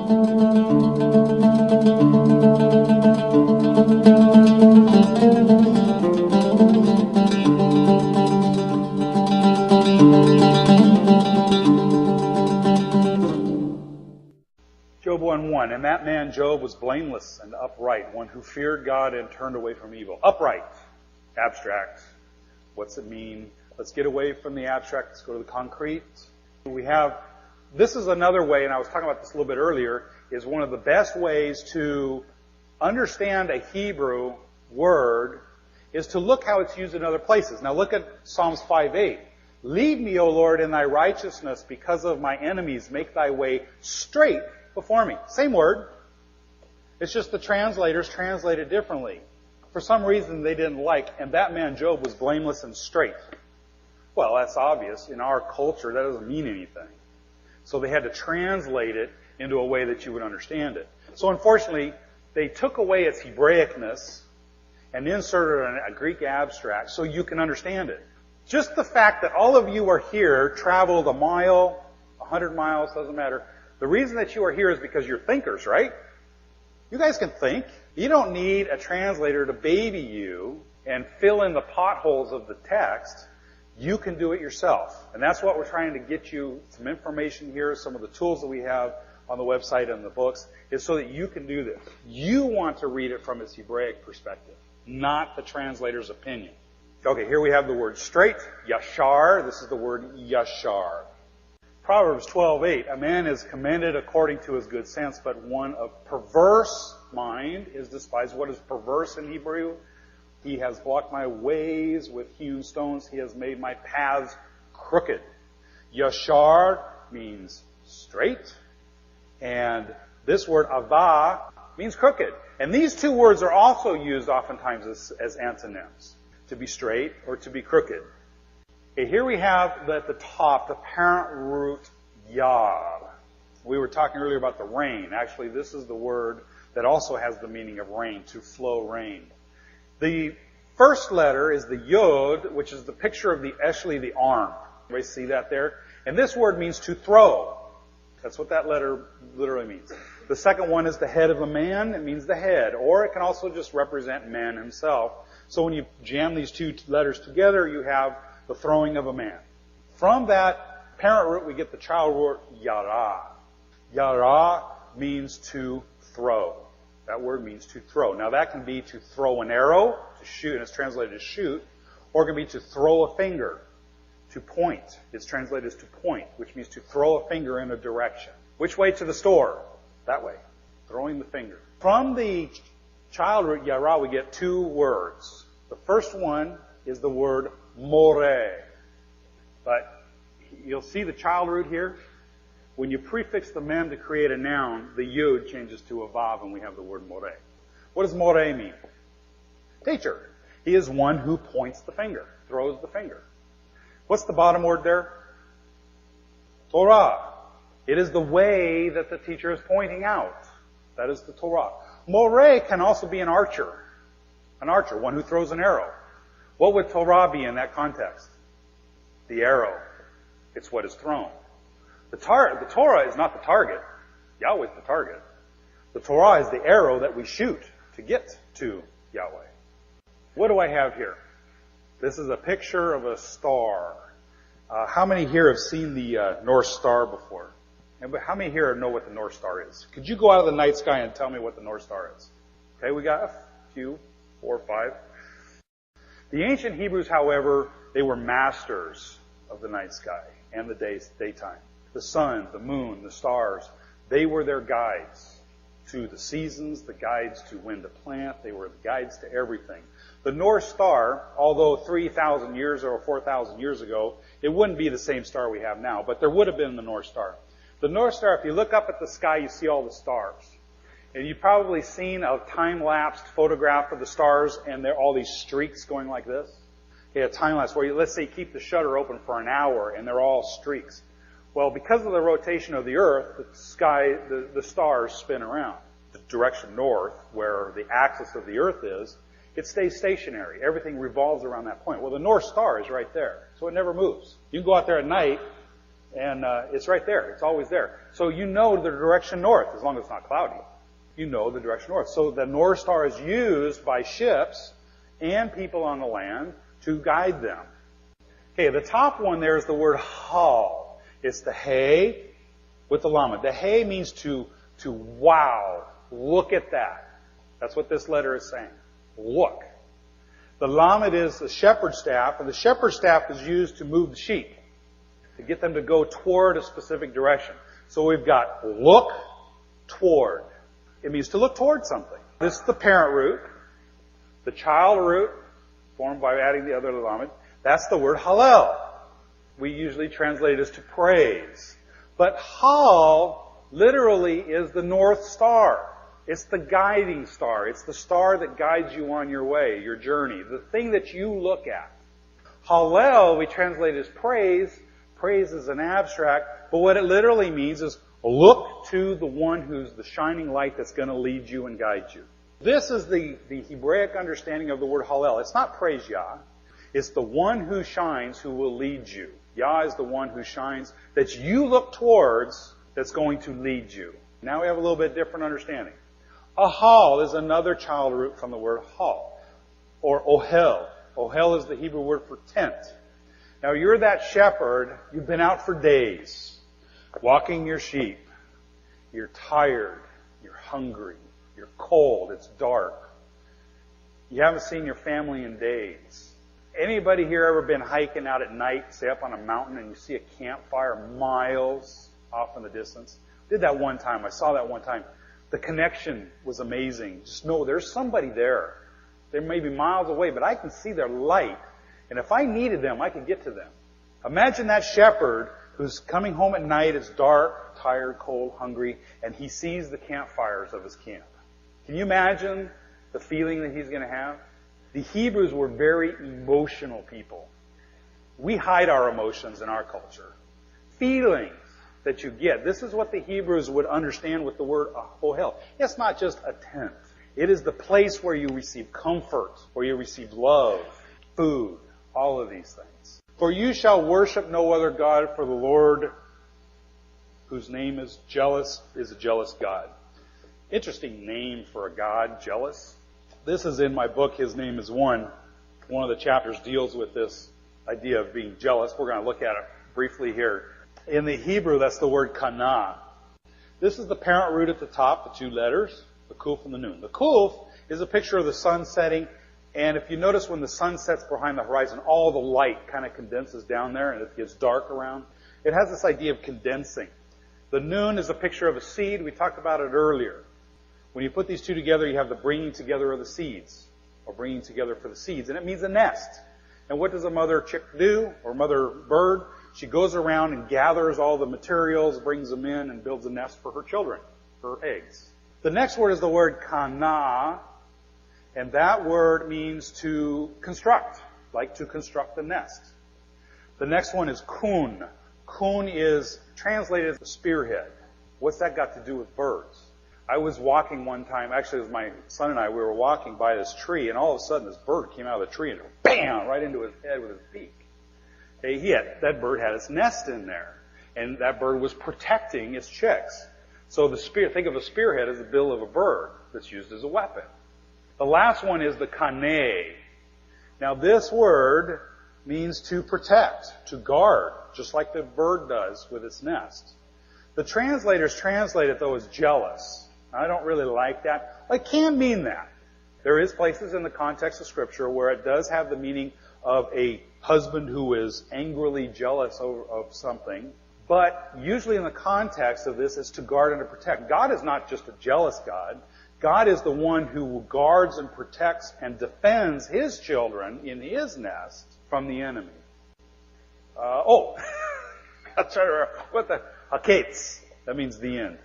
Job 1:1, and that man Job was blameless and upright, one who feared God and turned away from evil. Upright, abstract. What's it mean? Let's get away from the abstract. Let's go to the concrete. This is another way, and I was talking about this a little bit earlier, is one of the best ways to understand a Hebrew word is to look how it's used in other places. Now look at Psalms 5:8. Lead me, O Lord, in thy righteousness because of my enemies. Make thy way straight before me. Same word. It's just the translators translate it differently. For some reason they didn't like, and that man Job was blameless and straight. Well, that's obvious. In our culture, that doesn't mean anything. So they had to translate it into a way that you would understand it. So unfortunately, they took away its Hebraicness and inserted a Greek abstract so you can understand it. Just the fact that all of you are here, traveled a mile, 100 miles, doesn't matter. The reason that you are here is because you're thinkers, right? You guys can think. You don't need a translator to baby you and fill in the potholes of the text. You can do it yourself. And that's what we're trying to get you some information here, some of the tools that we have on the website and the books, is so that you can do this. You want to read it from its Hebraic perspective, not the translator's opinion. Okay, here we have the word straight, yashar. This is the word yashar. Proverbs 12:8, a man is commended according to his good sense, but one of perverse mind is despised. What is perverse in Hebrew? He has blocked my ways with hewn stones. He has made my paths crooked. Yashar means straight. And this word avah means crooked. And these two words are also used oftentimes as antonyms. To be straight or to be crooked. Okay, here we have at the top the parent root yad. We were talking earlier about the rain. Actually, this is the word that also has the meaning of rain, to flow rain. The first letter is the yod, which is the picture of the arm. Everybody see that there? And this word means to throw. That's what that letter literally means. The second one is the head of a man. It means the head. Or it can also just represent man himself. So when you jam these two letters together, you have the throwing of a man. From that parent root, we get the child root yara. Yara means to throw. That word means to throw. Now that can be to throw an arrow, to shoot, and it's translated as shoot, or it can be to throw a finger, to point. It's translated as to point, which means to throw a finger in a direction. Which way to the store? That way. Throwing the finger. From the child root yara, we get two words. The first one is the word more. But you'll see the child root here. When you prefix the mem to create a noun, the yud changes to a vav and we have the word more. What does more mean? Teacher. He is one who points the finger, throws the finger. What's the bottom word there? Torah. It is the way that the teacher is pointing out. That is the Torah. More can also be an archer. An archer, one who throws an arrow. What would Torah be in that context? The arrow. It's what is thrown. The Torah is not the target. Yahweh is the target. The Torah is the arrow that we shoot to get to Yahweh. What do I have here? This is a picture of a star. How many here have seen the North Star before? And how many here know what the North Star is? Could you go out of the night sky and tell me what the North Star is? Okay, we got a few, 4 or 5. The ancient Hebrews, however, they were masters of the night sky and the daytime. The sun, the moon, the stars, they were their guides to the seasons, the guides to when to plant. They were the guides to everything. The North Star, although 3,000 years or 4,000 years ago, it wouldn't be the same star we have now, but there would have been the North Star. The North Star, if you look up at the sky, you see all the stars. And you've probably seen a time-lapsed photograph of the stars, and there are all these streaks going like this. Okay, a time-lapse where let's say you keep the shutter open for an hour, and they're all streaks. Well, because of the rotation of the Earth, the sky, the stars spin around. The direction north, where the axis of the Earth is, it stays stationary. Everything revolves around that point. Well, the North Star is right there, so it never moves. You can go out there at night, And it's right there. It's always there. So you know the direction north, as long as it's not cloudy. You know the direction north. So the North Star is used by ships and people on the land to guide them. Okay, the top one there is the word hal. It's the hay with the lamed. The hay means to wow. Look at that. That's what this letter is saying. Look. The lamed is the shepherd's staff, and the shepherd's staff is used to move the sheep, to get them to go toward a specific direction. So we've got look toward. It means to look toward something. This is the parent root. The child root, formed by adding the other lamed, that's the word hallel. We usually translate it as to praise. But hal literally is the North Star. It's the guiding star. It's the star that guides you on your way, your journey, the thing that you look at. Hallel, we translate as praise. Praise is an abstract, but what it literally means is look to the one who's the shining light that's going to lead you and guide you. This is the Hebraic understanding of the word Hallel. It's not praise Yah. It's the one who shines who will lead you. Yah is the one who shines that you look towards that's going to lead you. Now we have a little bit different understanding. Ahal is another child root from the word hal, or ohel. Ohel is the Hebrew word for tent. Now you're that shepherd, you've been out for days, walking your sheep. You're tired, you're hungry, you're cold, it's dark. You haven't seen your family in days. Anybody here ever been hiking out at night, say up on a mountain, and you see a campfire miles off in the distance? Did that one time. I saw that one time. The connection was amazing. Just know there's somebody there. They may be miles away, but I can see their light. And if I needed them, I could get to them. Imagine that shepherd who's coming home at night. It's dark, tired, cold, hungry, and he sees the campfires of his camp. Can you imagine the feeling that he's going to have? The Hebrews were very emotional people. We hide our emotions in our culture. Feelings that you get. This is what the Hebrews would understand with the word ohel. It's not just a tent. It is the place where you receive comfort, where you receive love, food, all of these things. For you shall worship no other God, for the Lord, whose name is jealous, is a jealous God. Interesting name for a God, jealous. This is in my book, His Name is One. One of the chapters deals with this idea of being jealous. We're going to look at it briefly here. In the Hebrew, that's the word kana. This is the parent root at the top, the two letters, the kuf and the nun. The kuf is a picture of the sun setting, and if you notice when the sun sets behind the horizon, all the light kind of condenses down there and it gets dark around. It has this idea of condensing. The nun is a picture of a seed. We talked about it earlier. When you put these two together, you have the bringing together of the seeds, or bringing together for the seeds, and it means a nest. And what does a mother chick do, or mother bird? She goes around and gathers all the materials, brings them in, and builds a nest for her children, her eggs. The next word is the word kana, and that word means to construct, like to construct a nest. The next one is kun. Kun is translated as the spearhead. What's that got to do with birds? I was walking one time, actually it was my son and I, we were walking by this tree, and all of a sudden this bird came out of the tree and bam, right into his head with his beak. That bird had its nest in there, and that bird was protecting its chicks. So think of a spearhead as the bill of a bird that's used as a weapon. The last one is the kane. Now this word means to protect, to guard, just like the bird does with its nest. The translators translate it though as jealous. I don't really like that. It can mean that. There is places in the context of Scripture where it does have the meaning of a husband who is angrily jealous of something. But usually in the context of this, it's to guard and to protect. God is not just a jealous God. God is the one who guards and protects and defends His children in His nest from the enemy. What the? Haketz. That means the end.